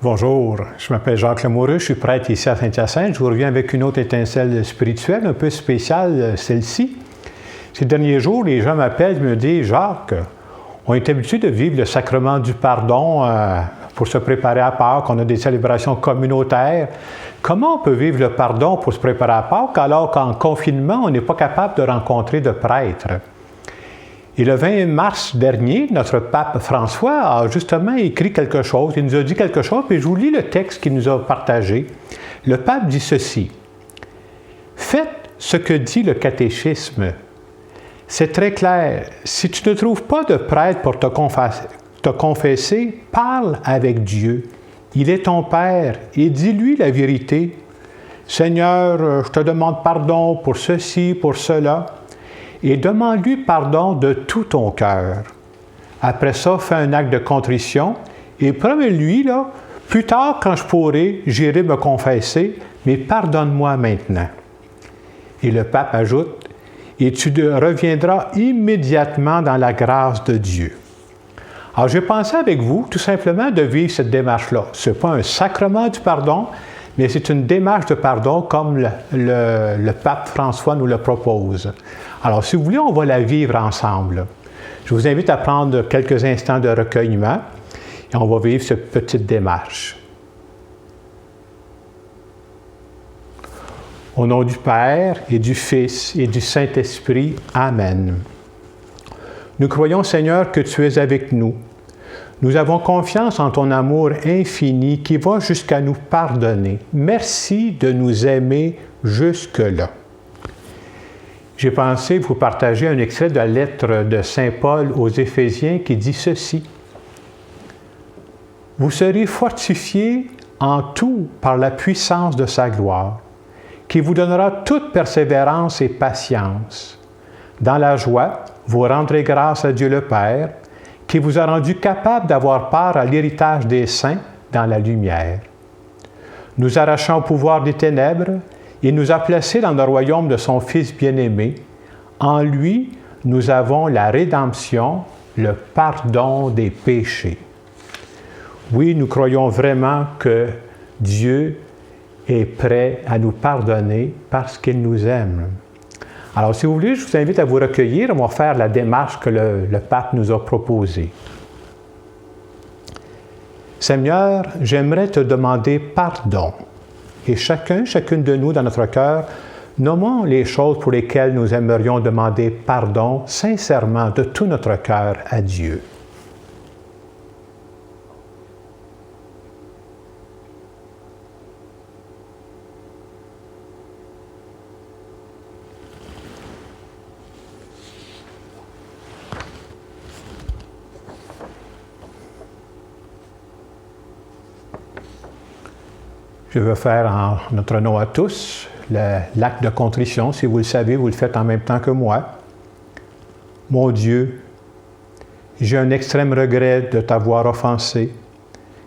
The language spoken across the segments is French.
Bonjour, je m'appelle Jacques Lamoureux, je suis prêtre ici à Saint-Hyacinthe. Je vous reviens avec une autre étincelle spirituelle, un peu spéciale, celle-ci. Ces derniers jours, les gens m'appellent et me disent « Jacques, on est habitué de vivre le sacrement du pardon pour se préparer à Pâques, on a des célébrations communautaires. Comment on peut vivre le pardon pour se préparer à Pâques alors qu'en confinement, on n'est pas capable de rencontrer de prêtres? » Et le 20 mars dernier, notre pape François a justement écrit quelque chose, il nous a dit quelque chose, puis je vous lis le texte qu'il nous a partagé. Le pape dit ceci: « Faites ce que dit le catéchisme. C'est très clair. Si tu ne trouves pas de prêtre pour te confesser, parle avec Dieu. Il est ton Père et dis-lui la vérité. Seigneur, je te demande pardon pour ceci, pour cela. Et demande-lui pardon de tout ton cœur. Après ça, fais un acte de contrition et promets-lui, plus tard, quand je pourrai, j'irai me confesser, mais pardonne-moi maintenant. » Et le pape ajoute: « Et tu reviendras immédiatement dans la grâce de Dieu. » Alors, j'ai pensé avec vous, tout simplement, de vivre cette démarche-là. Ce n'est pas un sacrement du pardon, mais c'est une démarche de pardon comme le pape François nous le propose. Alors, si vous voulez, on va la vivre ensemble. Je vous invite à prendre quelques instants de recueillement et on va vivre cette petite démarche. Au nom du Père et du Fils et du Saint-Esprit. Amen. Nous croyons, Seigneur, que tu es avec nous. Nous avons confiance en ton amour infini qui va jusqu'à nous pardonner. Merci de nous aimer jusque-là. J'ai pensé vous partager un extrait de la lettre de Saint Paul aux Éphésiens qui dit ceci: « Vous serez fortifiés en tout par la puissance de sa gloire, qui vous donnera toute persévérance et patience. Dans la joie, vous rendrez grâce à Dieu le Père, qui vous a rendu capable d'avoir part à l'héritage des saints dans la lumière. Nous arrachant au pouvoir des ténèbres, il nous a placés dans le royaume de son Fils bien-aimé. En lui, nous avons la rédemption, le pardon des péchés. » Oui, nous croyons vraiment que Dieu est prêt à nous pardonner parce qu'il nous aime. Alors, si vous voulez, je vous invite à vous recueillir. On va faire la démarche que le pape nous a proposée. Seigneur, j'aimerais te demander pardon. Et chacune de nous, dans notre cœur, nommons les choses pour lesquelles nous aimerions demander pardon sincèrement, de tout notre cœur, à Dieu. Je veux faire en notre nom à tous l'acte de contrition. Si vous le savez, vous le faites en même temps que moi. Mon Dieu, j'ai un extrême regret de t'avoir offensé,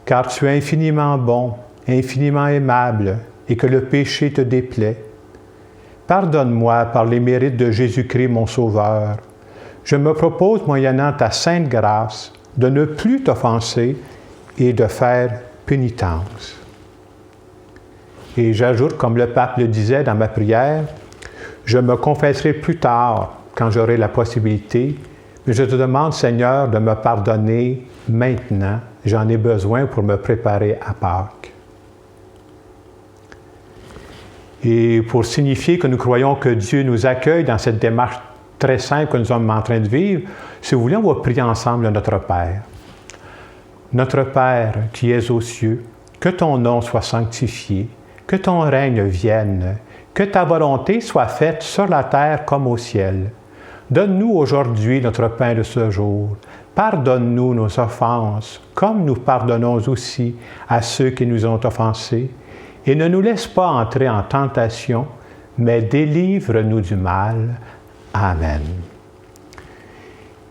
car tu es infiniment bon, infiniment aimable, et que le péché te déplaît. Pardonne-moi par les mérites de Jésus-Christ, mon Sauveur. Je me propose, moyennant ta sainte grâce, de ne plus t'offenser et de faire pénitence. Et j'ajoute, comme le pape le disait dans ma prière, « Je me confesserai plus tard, quand j'aurai la possibilité, mais je te demande, Seigneur, de me pardonner maintenant. J'en ai besoin pour me préparer à Pâques. » Et pour signifier que nous croyons que Dieu nous accueille dans cette démarche très simple que nous sommes en train de vivre, si vous voulez, on va prier ensemble notre Père. Notre Père qui es aux cieux, que ton nom soit sanctifié, que ton règne vienne, que ta volonté soit faite sur la terre comme au ciel. Donne-nous aujourd'hui notre pain de ce jour. Pardonne-nous nos offenses, comme nous pardonnons aussi à ceux qui nous ont offensés. Et ne nous laisse pas entrer en tentation, mais délivre-nous du mal. Amen.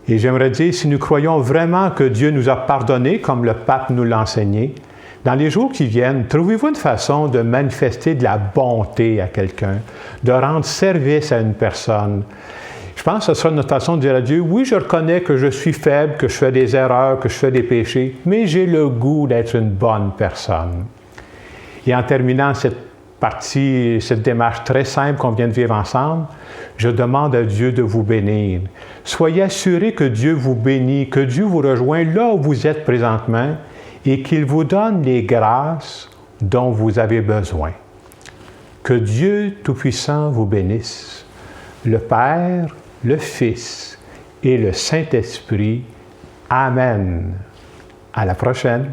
Et j'aimerais dire, si nous croyons vraiment que Dieu nous a pardonné, comme le pape nous l'a enseigné, dans les jours qui viennent, trouvez-vous une façon de manifester de la bonté à quelqu'un, de rendre service à une personne. Je pense que ce sera notre façon de dire à Dieu, oui, je reconnais que je suis faible, que je fais des erreurs, que je fais des péchés, mais j'ai le goût d'être une bonne personne. Et en terminant cette partie, cette démarche très simple qu'on vient de vivre ensemble, je demande à Dieu de vous bénir. Soyez assurés que Dieu vous bénit, que Dieu vous rejoint là où vous êtes présentement et qu'il vous donne les grâces dont vous avez besoin. Que Dieu Tout-Puissant vous bénisse, le Père, le Fils et le Saint-Esprit. Amen. À la prochaine.